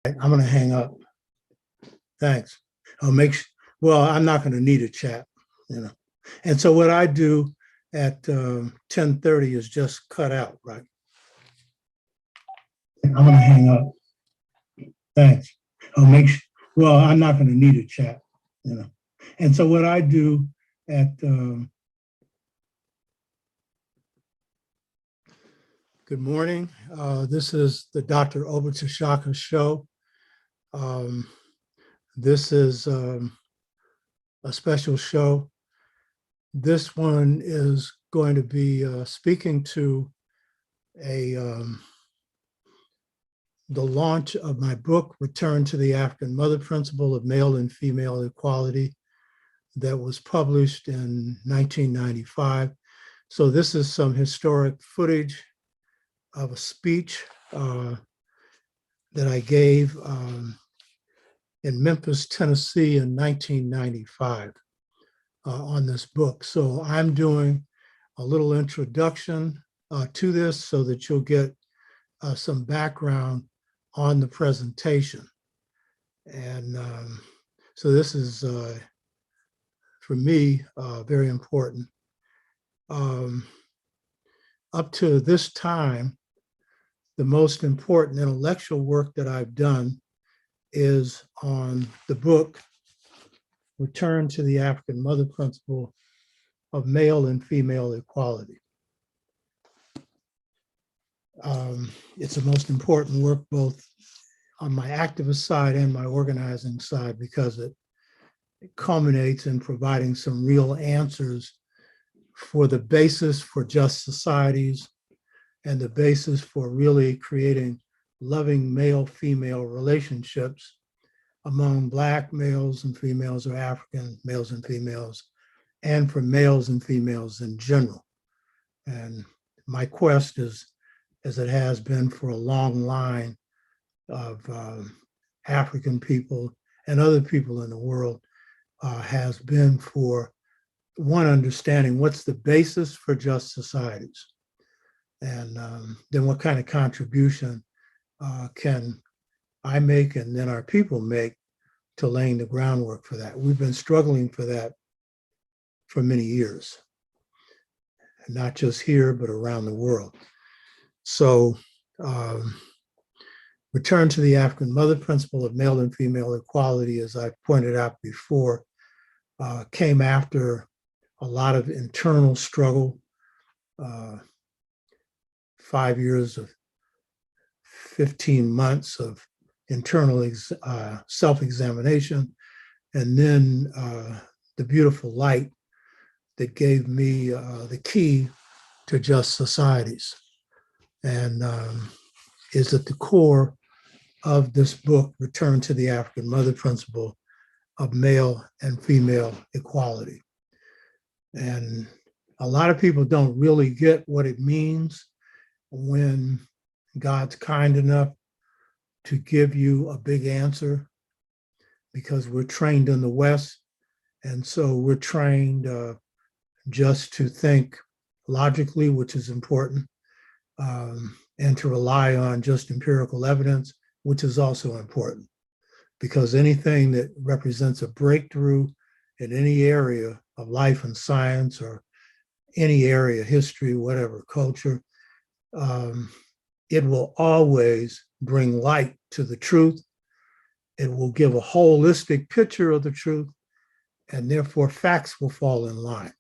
I'm going to hang up. Thanks. Well, I'm not going to need a chat, you know. And so what I do at 10:30 is just cut out, right? I'm going to hang up. Thanks. Well, I'm not going to need a chat, you know. And so what I do at good morning. This is the Dr. Obachashaka show. This is a special show. This one is going to be speaking to the launch of my book, Return to the African Mother Principle of Male and Female Equality, that was published in 1995. So this is some historic footage of a speech that I gave in Memphis, Tennessee in 1995 on this book. So I'm doing a little introduction to this so that you'll get some background on the presentation. And so this is, for me, very important. Up to this time, the most important intellectual work that I've done is on the book, Return to the African Mother Principle of Male and Female Equality. It's the most important work both on my activist side and my organizing side because it culminates in providing some real answers for the basis for just societies and the basis for really creating loving male-female relationships among Black males and females or African males and females, and for males and females in general. And my quest is, as it has been for a long line of African people and other people in the world, has been for one, understanding what's the basis for just societies, and then what kind of contribution can I make and then our people make to laying the groundwork for that. We've been struggling for that for many years, not just here, but around the world. So Return to the African Mother Principle of Male and Female Equality, as I pointed out before, came after a lot of internal struggle, 5 years of 15 months of internal self-examination, and then the beautiful light that gave me the key to just societies, and is at the core of this book, Return to the African Mother Principle of Male and Female Equality. And a lot of people don't really get what it means when God's kind enough to give you a big answer, because we're trained in the West. And so we're trained just to think logically, which is important, and to rely on just empirical evidence, which is also important, because anything that represents a breakthrough in any area of life and science, or any area, history, whatever, culture, it will always bring light to the truth. It will give a holistic picture of the truth, and therefore facts will fall in line.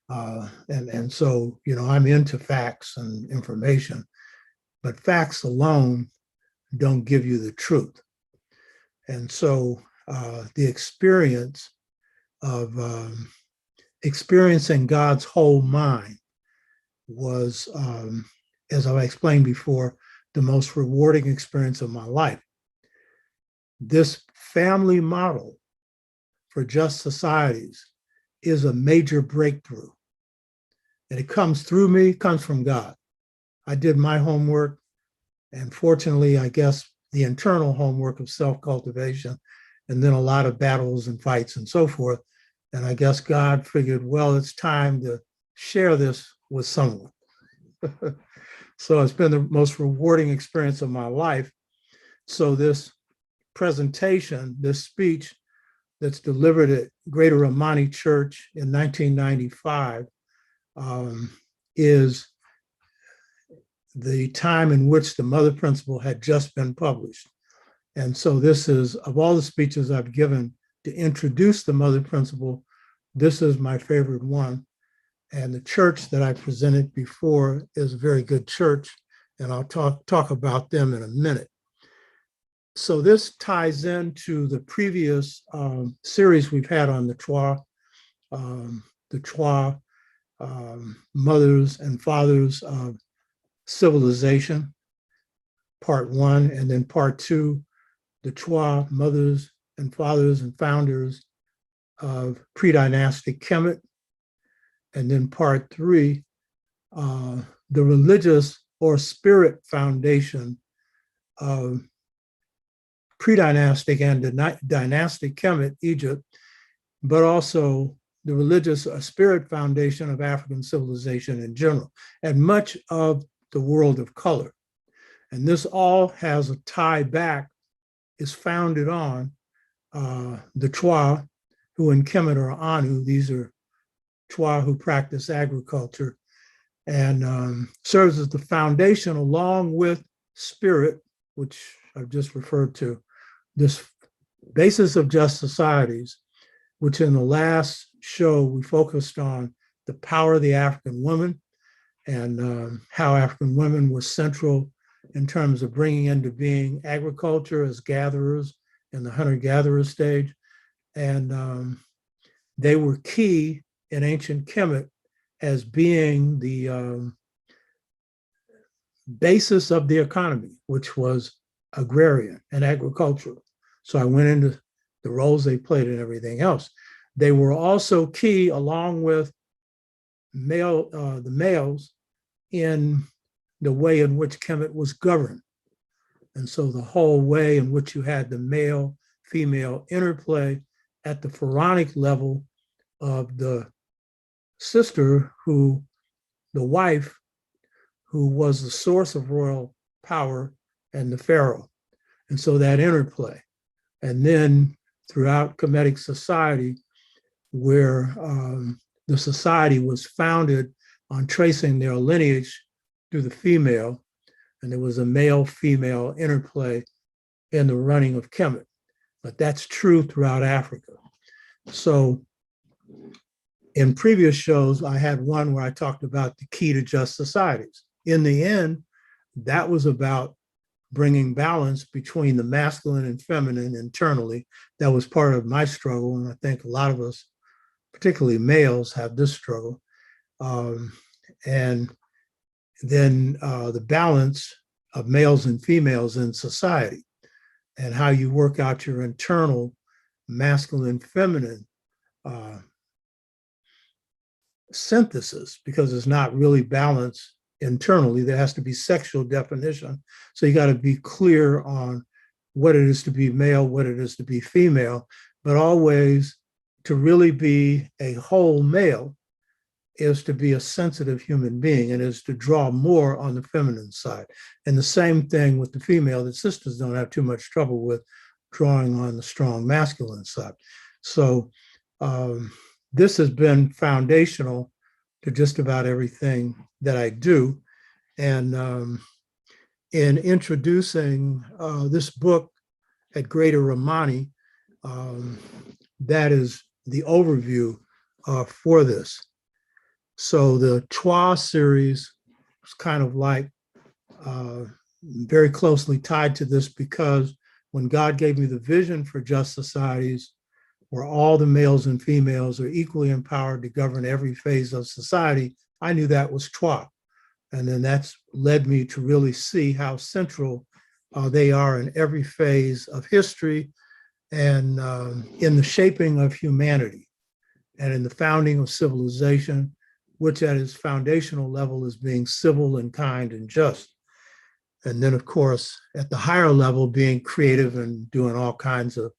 And so, you know, I'm into facts and information, but facts alone don't give you the truth. And so the experience of experiencing God's whole mind was, as I explained before, the most rewarding experience of my life. This family model for just societies is a major breakthrough. And it comes through me, comes from God. I did my homework, and fortunately, I guess, the internal homework of self-cultivation, and then a lot of battles and fights and so forth. And I guess God figured, well, it's time to share this with someone. So it's been the most rewarding experience of my life. So this presentation, this speech that's delivered at Greater Romani Church in 1995 is the time in which the Mother Principle had just been published. And so this is, of all the speeches I've given to introduce the Mother Principle, this is my favorite one. And the church that I presented before is a very good church, and I'll talk about them in a minute. So this ties into the previous series we've had on the Twa, Mothers and Fathers of Civilization, part 1, and then part 2, the Twa, Mothers and Fathers and Founders of Pre-Dynastic Kemet, and then part 3, the religious or spirit foundation of pre-dynastic and dynastic Kemet, Egypt, but also the religious or spirit foundation of African civilization in general, and much of the world of color. And this all has a tie back, is founded on the Twa, who in Kemet are Anu. These are Twa who practice agriculture, and serves as the foundation along with spirit, which I've just referred to, this basis of just societies, which in the last show we focused on the power of the African woman and how African women were central in terms of bringing into being agriculture as gatherers in the hunter-gatherer stage. And they were key in ancient Kemet as being the basis of the economy, which was agrarian and agricultural. So I went into the roles they played and everything else. They were also key, along with the males, in the way in which Kemet was governed. And so the whole way in which you had the male-female interplay at the pharaonic level of the sister, the wife, who was the source of royal power, and the pharaoh. And so that interplay. And then throughout Kemetic society, where the society was founded on tracing their lineage through the female, and there was a male-female interplay in the running of Kemet. But that's true throughout Africa. So in previous shows, I had one where I talked about the key to just societies. In the end, that was about bringing balance between the masculine and feminine internally. That was part of my struggle, and I think a lot of us, particularly males, have this struggle. And then the balance of males and females in society, and how you work out your internal masculine feminine synthesis, because it's not really balanced internally. There has to be sexual definition. So you got to be clear on what it is to be male, what it is to be female, but always to really be a whole male is to be a sensitive human being, and is to draw more on the feminine side. And the same thing with the female, that sisters don't have too much trouble with drawing on the strong masculine side. So this has been foundational to just about everything that I do. And in introducing this book at Greater Romani, that is the overview for this. So the Twa series is kind of like very closely tied to this, because when God gave me the vision for just societies, where all the males and females are equally empowered to govern every phase of society, I knew that was Twa. And then that's led me to really see how central they are in every phase of history, and in the shaping of humanity, and in the founding of civilization, which at its foundational level is being civil and kind and just. And then, of course, at the higher level, being creative and doing all kinds of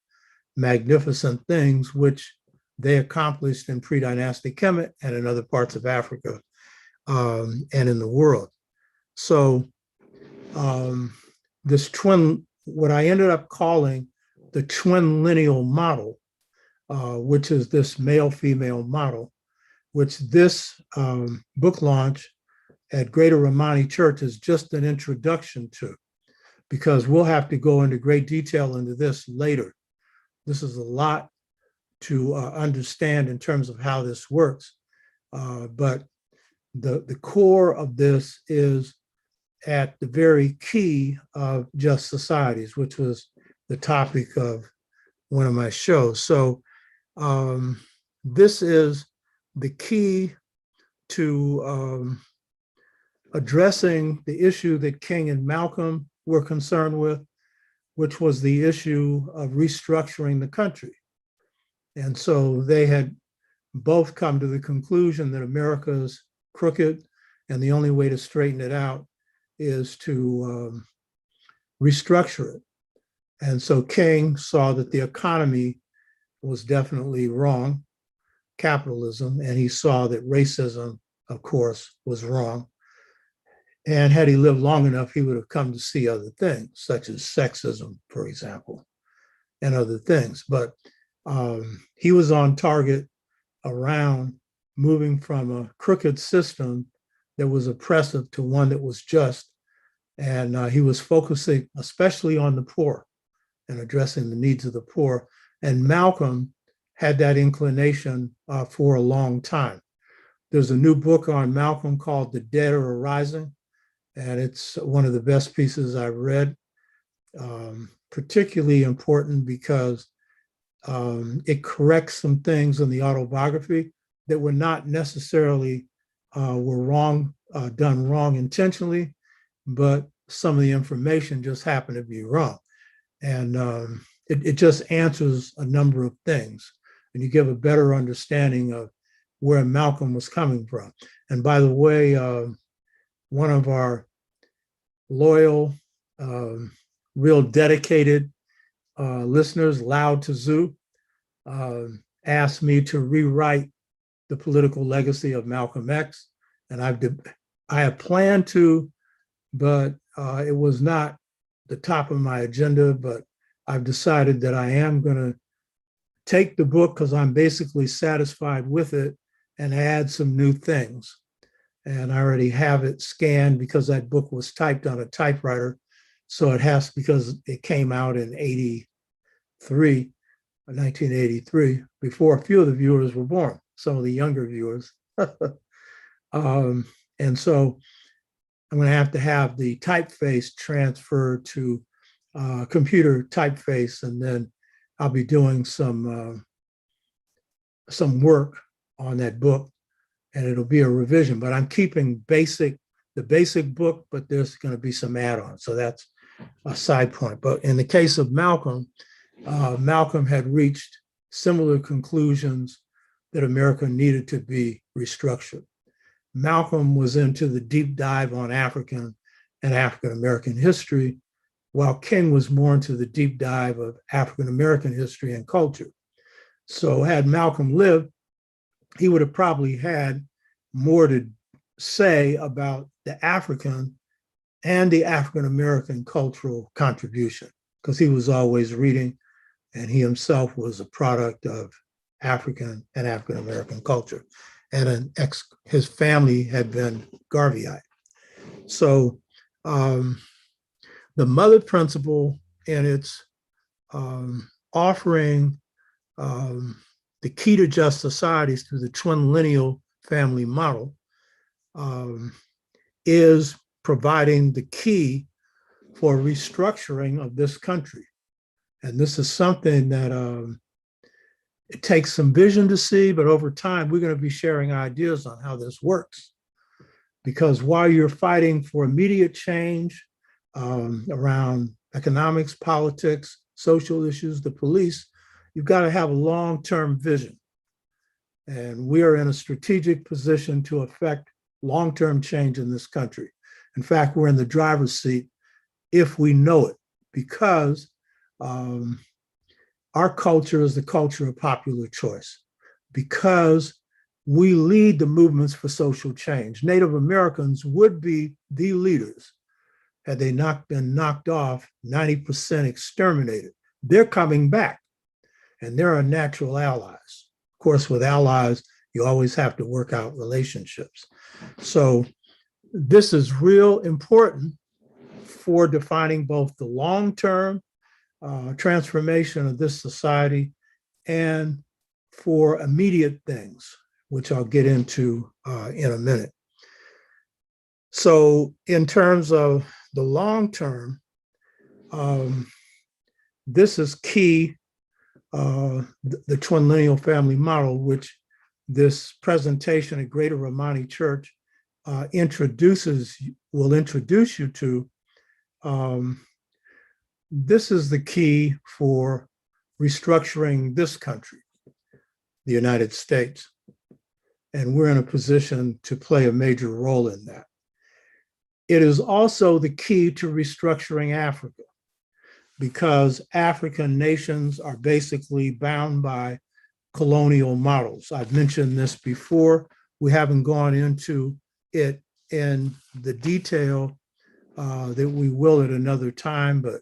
magnificent things, which they accomplished in pre-dynastic Kemet and in other parts of Africa and in the world. So this twin what I ended up calling the twin lineal model, which is this male-female model, which this book launch at Greater Romani Church is just an introduction to, because we'll have to go into great detail into this later. This is a lot to understand in terms of how this works. But the core of this is at the very key of just societies, which was the topic of one of my shows. So this is the key to addressing the issue that King and Malcolm were concerned with, which was the issue of restructuring the country. And so they had both come to the conclusion that America's crooked, and the only way to straighten it out is to restructure it. And so King saw that the economy was definitely wrong, capitalism, and he saw that racism, of course, was wrong. And had he lived long enough, he would have come to see other things, such as sexism, for example, and other things. But he was on target around moving from a crooked system that was oppressive to one that was just. And he was focusing especially on the poor and addressing the needs of the poor. And Malcolm had that inclination for a long time. There's a new book on Malcolm called The Dead Are Arising, and it's one of the best pieces I've read, particularly important because it corrects some things in the autobiography that were not necessarily were wrong, done wrong intentionally, but some of the information just happened to be wrong. And it just answers a number of things, and you give a better understanding of where Malcolm was coming from. And by the way, one of our loyal, real dedicated listeners, Loud to Zoo, asked me to rewrite the political legacy of Malcolm X. And I have planned to, but it was not the top of my agenda, but I've decided that I am going to take the book because I'm basically satisfied with it and add some new things. And I already have it scanned because that book was typed on a typewriter. So it has, because it came out in 1983, before a few of the viewers were born, some of the younger viewers. And so I'm going to have the typeface transferred to computer typeface, and then I'll be doing some work on that book, and it'll be a revision. But I'm keeping the basic book, but there's going to be some add-ons. So that's a side point. But in the case of Malcolm, Malcolm had reached similar conclusions that America needed to be restructured. Malcolm was into the deep dive on African and African American history, while King was more into the deep dive of African American history and culture. So had Malcolm lived, he would have probably had more to say about the African and the African American cultural contribution, because he was always reading, and he himself was a product of African and African American culture. And his family had been Garveyite. So the mother principle in its offering the key to just societies through the twin lineal family model is providing the key for restructuring of this country. And this is something that it takes some vision to see, but over time, we're going to be sharing ideas on how this works. Because while you're fighting for immediate change around economics, politics, social issues, the police, you've got to have a long-term vision. And we are in a strategic position to affect long-term change in this country. In fact, we're in the driver's seat if we know it, because our culture is the culture of popular choice, because we lead the movements for social change. Native Americans would be the leaders had they not been knocked off, 90% exterminated. They're coming back, and they're our natural allies. Of course, with allies, you always have to work out relationships. So this is real important for defining both the long-term transformation of this society and for immediate things, which I'll get into in a minute. So in terms of the long term, this is key, the twin lineal family model, which this presentation at Greater Romani Church will introduce you to. This is the key for restructuring this country, the United States. And we're in a position to play a major role in that. It is also the key to restructuring Africa, because African nations are basically bound by colonial models. I've mentioned this before. We haven't gone into it in the detail that we will at another time, but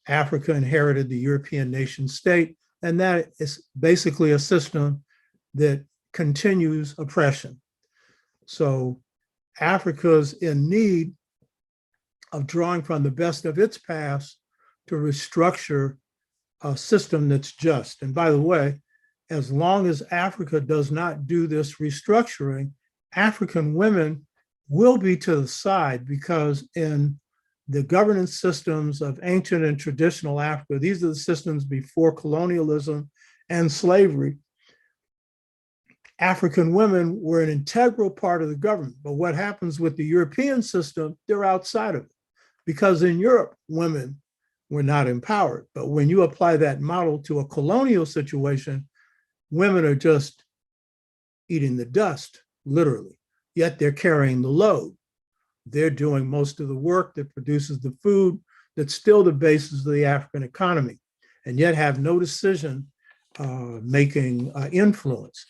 Africa inherited the European nation state, and that is basically a system that continues oppression. So Africa's in need of drawing from the best of its past to restructure a system that's just. And by the way, as long as Africa does not do this restructuring, African women will be to the side, because in the governance systems of ancient and traditional Africa, these are the systems before colonialism and slavery, African women were an integral part of the government. But what happens with the European system, they're outside of it, because in Europe, women were not empowered. But when you apply that model to a colonial situation, women are just eating the dust, literally, yet they're carrying the load. They're doing most of the work that produces the food that's still the basis of the African economy, and yet have no decision making influence.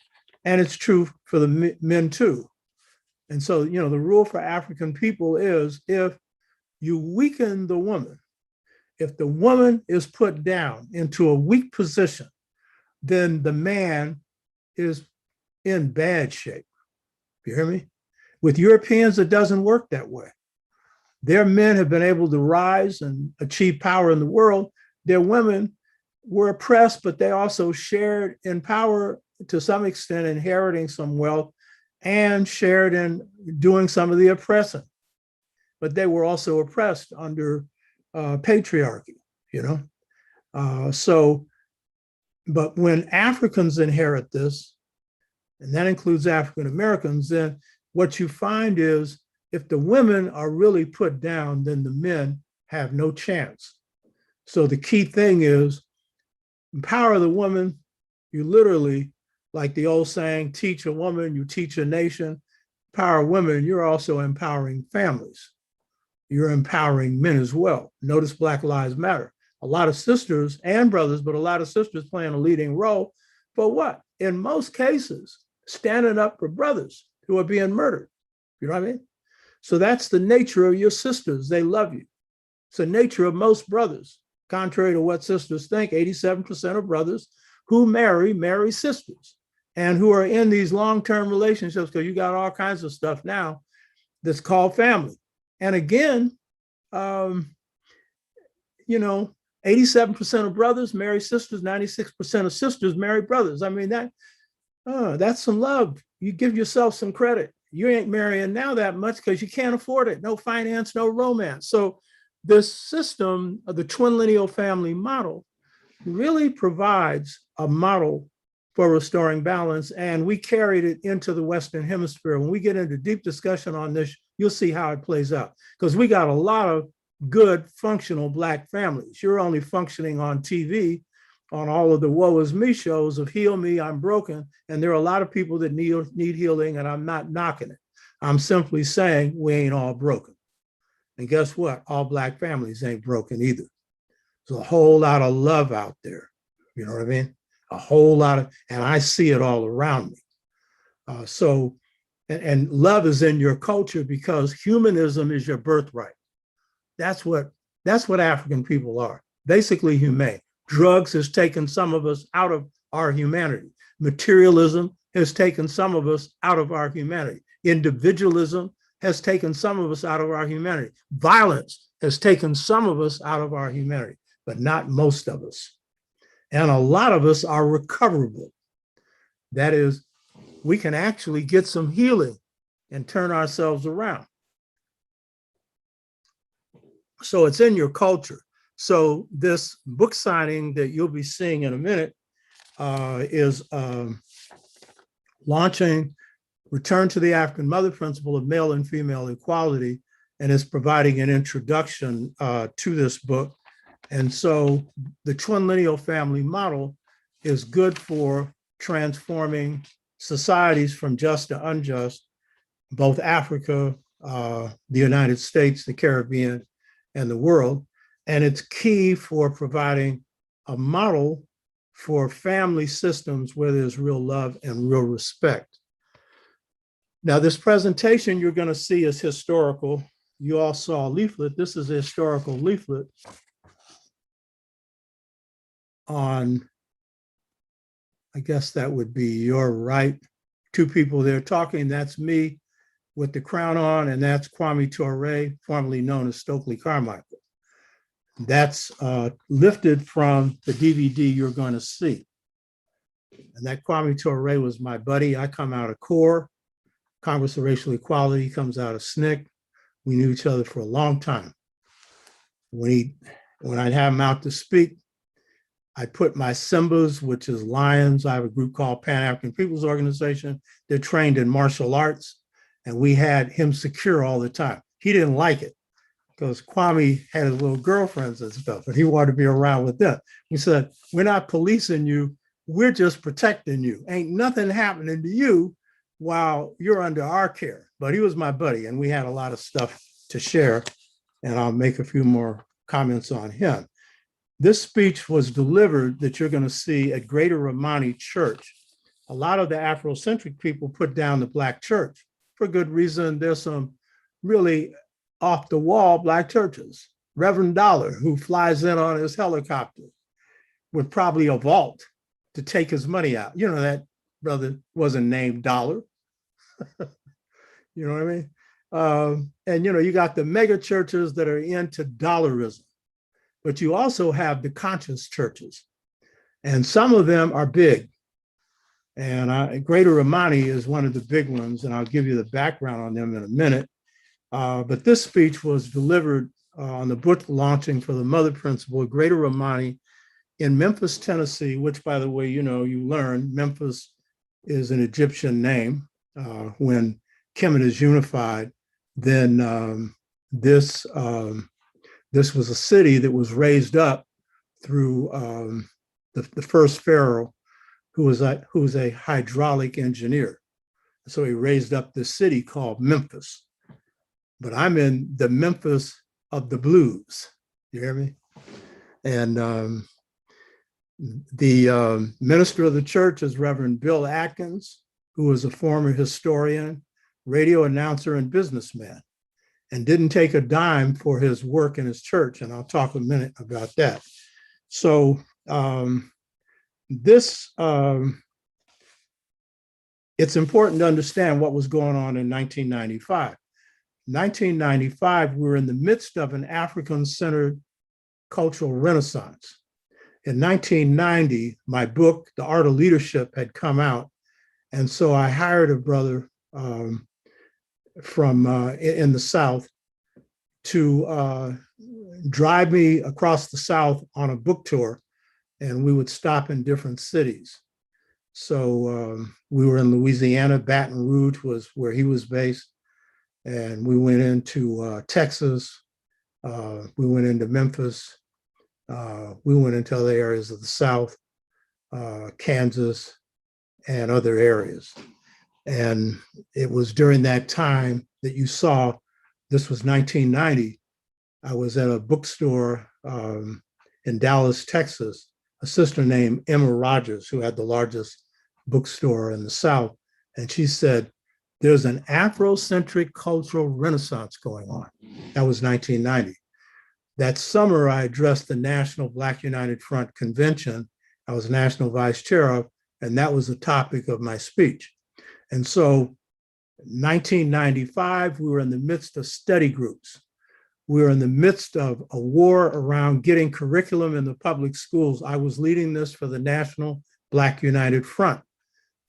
And it's true for the men too. And so, you know, the rule for African people is, if you weaken the woman, if the woman is put down into a weak position, then the man is in bad shape. You hear me? With Europeans, it doesn't work that way. Their men have been able to rise and achieve power in the world. Their women were oppressed, but they also shared in power to some extent, inheriting some wealth, and shared in doing some of the oppressing. But they were also oppressed under patriarchy, you know? But when Africans inherit this, and that includes African Americans, then what you find is, if the women are really put down, then the men have no chance. So the key thing is, empower the woman. You literally, like the old saying, teach a woman, you teach a nation. Empower women, you're also empowering families. You're empowering men as well. Notice Black Lives Matter. A lot of sisters and brothers, but a lot of sisters playing a leading role for what? In most cases, standing up for brothers who are being murdered. You know what I mean? So that's the nature of your sisters. They love you. It's the nature of most brothers. Contrary to what sisters think, 87% of brothers who marry sisters, and who are in these long-term relationships, because you got all kinds of stuff now that's called family. And again, you know, 87% of brothers marry sisters, 96% of sisters marry brothers. I mean, that's some love. You give yourself some credit. You ain't marrying now that much because you can't afford it. No finance, no romance. So this system of the twin lineal family model really provides a model for restoring balance. And we carried it into the Western Hemisphere. When we get into deep discussion on this, you'll see how it plays out, because we got a lot of good functional Black families. You're only functioning on TV, on all of the woe is me shows of heal me, I'm broken. And there are a lot of people that need healing, and I'm not knocking it. I'm simply saying we ain't all broken. And guess what? All Black families ain't broken either. There's a whole lot of love out there. You know what I mean? A whole lot of, and I see it all around me. And love is in your culture because humanism is your birthright. That's what African people are. Basically humane. Drugs has taken some of us out of our humanity. Materialism has taken some of us out of our humanity. Individualism has taken some of us out of our humanity. Violence has taken some of us out of our humanity, but not most of us. And a lot of us are recoverable. That is, we can actually get some healing and turn ourselves around. So it's in your culture. So this book signing that you'll be seeing in a minute is launching Return to the African Mother Principle of Male and Female Equality, and is providing an introduction to this book. And so the twin lineal family model is good for transforming societies from just to unjust, both Africa, the United States, the Caribbean, and the world. And it's key for providing a model for family systems where there's real love and real respect. Now, this presentation you're going to see is historical. You all saw a leaflet. This is a historical leaflet on, I guess that would be your right. Two people there talking. That's me with the crown on, and that's Kwame Ture, formerly known as Stokely Carmichael. That's lifted from the DVD you're going to see. And that Kwame Ture was my buddy. I come out of CORE, Congress of Racial Equality, comes out of SNCC. We knew each other for a long time. When I'd have him out to speak, I put my Simbas, which is lions. I have a group called Pan-African People's Organization. They're trained in martial arts, and we had him secure all the time. He didn't like it because Kwame had his little girlfriends and stuff, and he wanted to be around with them. He said, we're not policing you, we're just protecting you. Ain't nothing happening to you while you're under our care. But he was my buddy, and we had a lot of stuff to share, and I'll make a few more comments on him. This speech was delivered that you're going to see at Greater Romani Church. A lot of the Afrocentric people put down the Black church for good reason. There's some really off the wall Black churches. Reverend Dollar, who flies in on his helicopter with probably a vault to take his money out. You know, that brother wasn't named Dollar. You know what I mean? And, you know, you got the mega churches that are into dollarism, but you also have the conscious churches. And some of them are big. And Greater Romani is one of the big ones, and I'll give you the background on them in a minute. But this speech was delivered on the book launching for the Mother Principle of Greater Romani in Memphis, Tennessee, which, by the way, you know, you learn Memphis is an Egyptian name. When Kemet is unified, then this was a city that was raised up through the first pharaoh, who was a hydraulic engineer. So he raised up this city called Memphis. But I'm in the Memphis of the blues. You hear me? And the minister of the church is Reverend Bill Atkins, who was a former historian, radio announcer, and businessman, and didn't take a dime for his work in his church. And I'll talk a minute about that. So it's important to understand what was going on in 1995. 1995, we were in the midst of an African-centered cultural renaissance. In 1990, my book, The Art of Leadership, had come out. And so I hired a brother from in the South to drive me across the South on a book tour, and we would stop in different cities. So we were in Louisiana. Baton Rouge was where he was based. And we went into Texas. We went into Memphis. We went into other areas of the South, Kansas, and other areas. And it was during that time that you saw, this was 1990, I was at a bookstore in Dallas, Texas, a sister named Emma Rogers, who had the largest bookstore in the South. And she said, there's an Afrocentric cultural renaissance going on. That was 1990. That summer, I addressed the National Black United Front Convention. I was national vice chair of, and that was the topic of my speech. And so 1995, we were in the midst of study groups. We were in the midst of a war around getting curriculum in the public schools. I was leading this for the National Black United Front,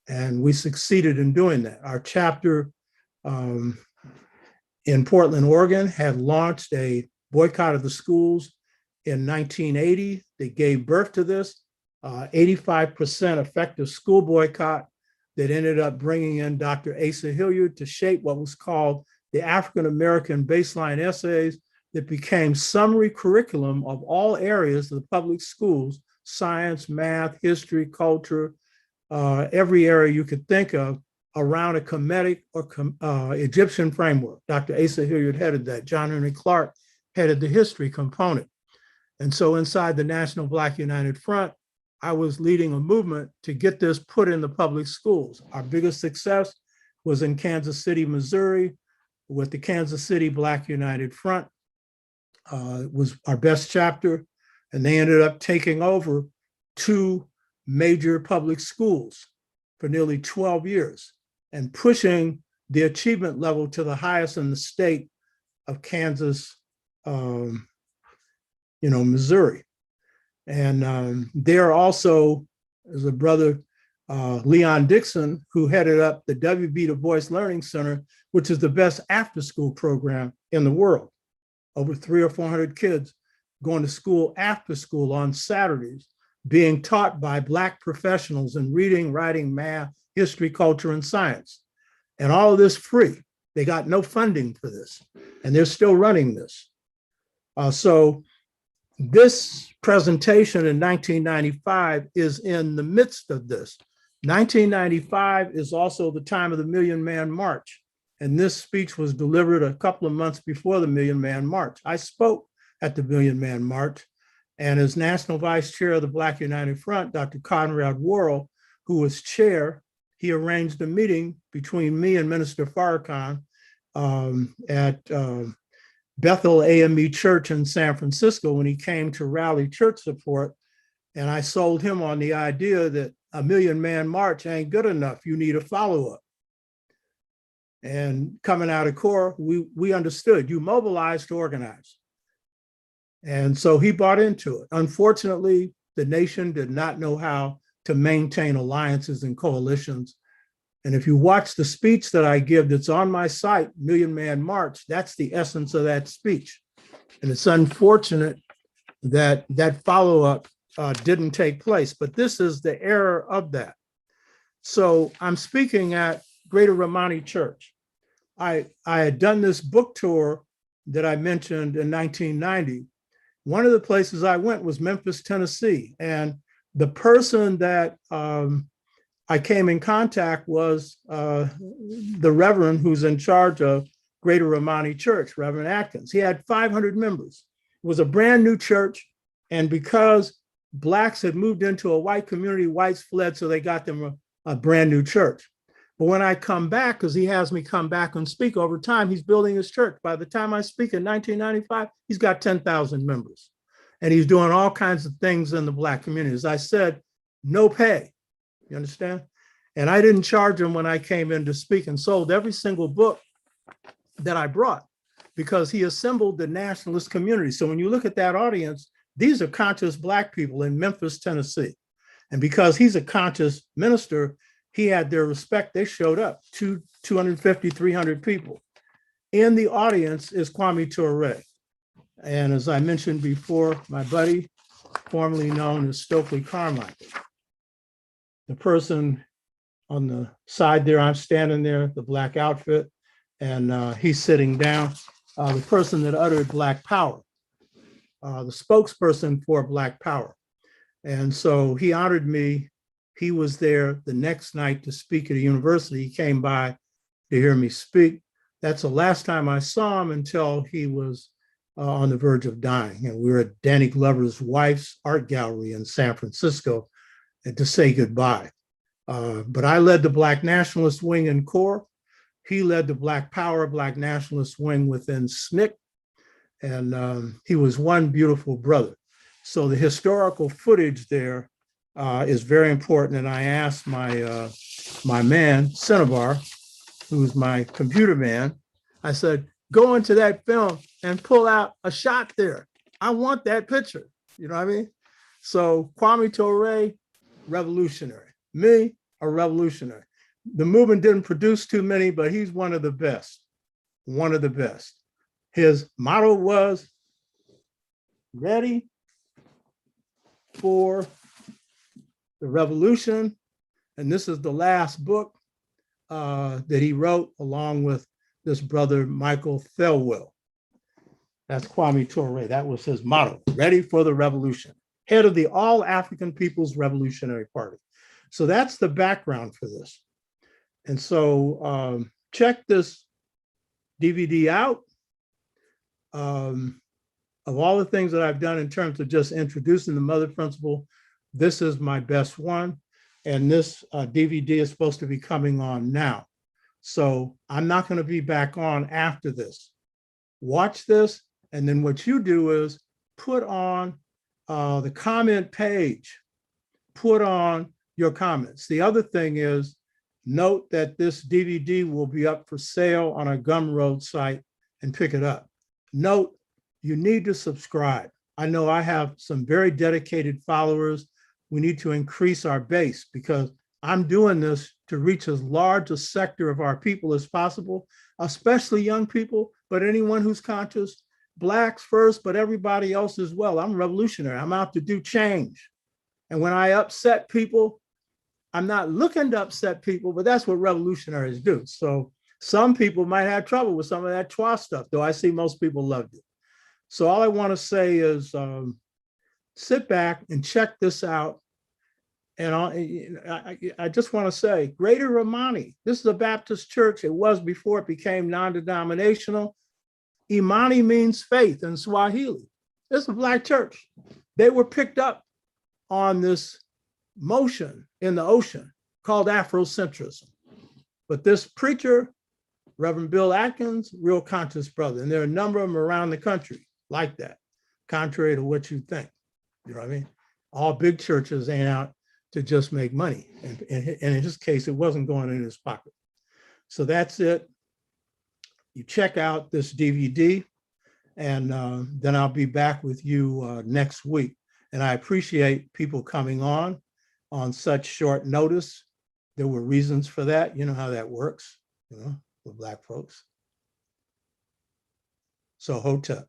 and we succeeded in doing that. Our chapter in Portland, Oregon, had launched a boycott of the schools in 1980. They gave birth to this 85% effective school boycott that ended up bringing in Dr. Asa Hilliard to shape what was called the African American Baseline Essays that became summary curriculum of all areas of the public schools: science, math, history, culture, every area you could think of around a Kemetic or Egyptian framework. Dr. Asa Hilliard headed that. John Henry Clark headed the history component. And so inside the National Black United Front, I was leading a movement to get this put in the public schools. Our biggest success was in Kansas City, Missouri, with the Kansas City Black United Front. It was our best chapter, and they ended up taking over 2 major public schools for nearly 12 years and pushing the achievement level to the highest in the state of Kansas, Missouri. And there also is a brother, Leon Dixon, who headed up the W.B. Du Bois Learning Center, which is the best after-school program in the world. Over 300 or 400 kids going to school after school on Saturdays, being taught by Black professionals in reading, writing, math, history, culture, and science. And all of this free. They got no funding for this, and they're still running this. So this presentation in 1995 is in the midst of this. 1995 is also the time of the Million Man March. And this speech was delivered a couple of months before the Million Man March. I spoke at the Million Man March, and as National Vice Chair of the Black United Front, Dr. Conrad Worrell, who was chair, he arranged a meeting between me and Minister Farrakhan at Bethel AME Church in San Francisco when he came to rally church support. And I sold him on the idea that a Million Man March ain't good enough. You need a follow-up. And coming out of CORE, we understood you mobilize to organize. And so he bought into it. Unfortunately, the nation did not know how to maintain alliances and coalitions. And if you watch the speech that I give that's on my site, Million Man March, that's the essence of that speech. And it's unfortunate that that follow-up didn't take place, but this is the era of that. So I'm speaking at Greater Romani Church. I had done this book tour that I mentioned in 1990. One of the places I went was Memphis, Tennessee. And the person that I came in contact was the Reverend who's in charge of Greater Romani Church, Reverend Atkins. He had 500 members. It was a brand new church. And because Blacks had moved into a white community, whites fled, so they got them a brand new church. But when I come back, because he has me come back and speak over time, he's building his church. By the time I speak in 1995, he's got 10,000 members. And he's doing all kinds of things in the Black community. As I said, no pay, you understand? And I didn't charge him when I came in to speak, and sold every single book that I brought because he assembled the nationalist community. So when you look at that audience, these are conscious Black people in Memphis, Tennessee. And because he's a conscious minister, he had their respect. They showed up, 250, 300 people. In the audience is Kwame Ture. And as I mentioned before, my buddy, formerly known as Stokely Carmichael. The person on the side there, I'm standing there, the Black outfit, and he's sitting down. The person that uttered Black Power, the spokesperson for Black Power. And so he honored me. He was there the next night to speak at a university. He came by to hear me speak. That's the last time I saw him until he was on the verge of dying. And we were at Danny Glover's wife's art gallery in San Francisco and to say goodbye. But I led the Black nationalist wing in CORE. He led the Black Power, Black nationalist wing within SNCC. And he was one beautiful brother. So the historical footage there is very important. And I asked my man, Cinnabar, who's my computer man, I said, go into that film and pull out a shot there. I want that picture. You know what I mean? So Kwame Ture, revolutionary. Me, a revolutionary. The movement didn't produce too many, but he's one of the best. One of the best. His motto was, ready for the revolution. And this is the last book that he wrote along with this brother, Michael Thelwell. That's Kwame Ture. That was his motto, ready for the revolution, head of the All African People's Revolutionary Party. So that's the background for this. And so check this DVD out. Of all the things that I've done in terms of just introducing the mother principle, this is my best one. And this DVD is supposed to be coming on now. So I'm not going to be back on after this. Watch this. And then what you do is put on the comment page, put on your comments. The other thing is, note that this DVD will be up for sale on our Gumroad site, and pick it up. Note, you need to subscribe. I know I have some very dedicated followers. We need to increase our base because I'm doing this to reach as large a sector of our people as possible, especially young people, but anyone who's conscious, Blacks first, but everybody else as well. I'm revolutionary. I'm out to do change. And when I upset people, I'm not looking to upset people, but that's what revolutionaries do. So some people might have trouble with some of that twa stuff, though I see most people loved it. So all I want to say is sit back and check this out. And I just want to say, Greater Romani, this is a Baptist church. It was before it became non-denominational. Imani means faith in Swahili. It's a Black church. They were picked up on this motion in the ocean called Afrocentrism. But this preacher, Reverend Bill Atkins, real conscious brother. And there are a number of them around the country like that, contrary to what you think. You know what I mean? All big churches ain't out to just make money. And in his case, it wasn't going in his pocket. So that's it. You check out this DVD, and then I'll be back with you next week. And I appreciate people coming on such short notice. There were reasons for that. You know how that works, with Black folks. So Hotep.